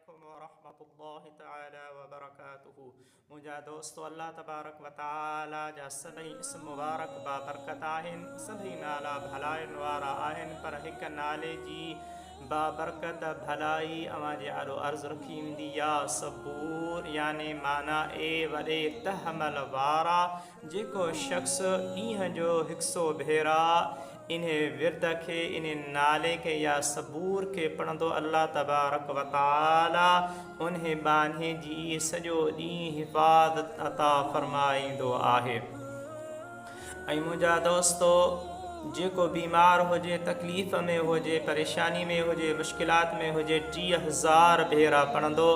अलैकुम वरहमतुल्लाहि तआला वबरकातुहू। मुंहिंजा दोस्तो, अल्लाह तबारक व तआला जा सभई इस्म मुबारक बाबरकत आहिनि, सभई नाला भलाइनि वारा आहिनि, पर हिकु नाले जी बाबरकत भलाई अवां जे आॾो अर्ज़ु रखी वेंदी आहे, सबूर, याने माना ए वॾे तहमल वारा। जेको शख़्स ॾींहं जो 100 भेरा इन विर्द खे, इन नाले खे या सबूर खे पढ़ंदो, अल्लाह तबारक व तआला उन बाने जी सॼो ॾींहुं हिफ़ाज़त अता फ़रमाईंदो आहे। ऐं मुंहिंजा दोस्तो, जेको बीमार हुजे, तकलीफ़ में हुजे, परेशानी में हुजे, मुश्किलात में हुजे, 30,000 भेरा पढ़ंदो,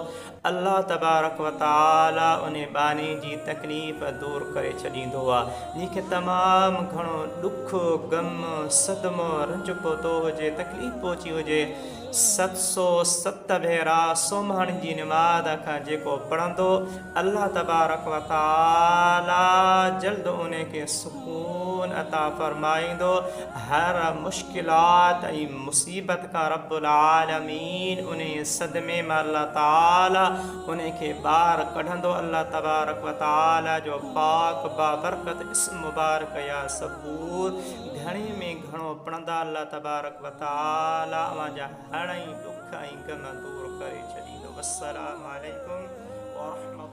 अल्लाह तबारक व तआला उन बानी जी तकलीफ़ दूर करे छॾींदो आहे। जंहिंखे तमामु घणो ॾुख, ग़म, सदमो, रंज पहुतो हुजे, तकलीफ़ पहुची हुजे, 707 भेरा सुम्हण जी निमाज़ खां जेको पढ़ंदो, अल्लाह तबारक व तआला जल्द उन खे सुकून अता फ़रमाईंदो। हर मुश्किलात ऐं मुसीबत खां रब्बुल आलमीन उन सदमे में अल्लाह ताला उन खे ॿाहिरि कढंदो। अल्लाह तबारक व तआला जो पाक बाबरकत इस्म मुबारक या सबूर घणे में घणो पढ़ंदा, अल्लाह तबारक व तआला अवां जा हर ॾुख ऐं ग़म दूर करे छॾींदो। अस्सलामु अलैकुम व रहमतुल्लाहि।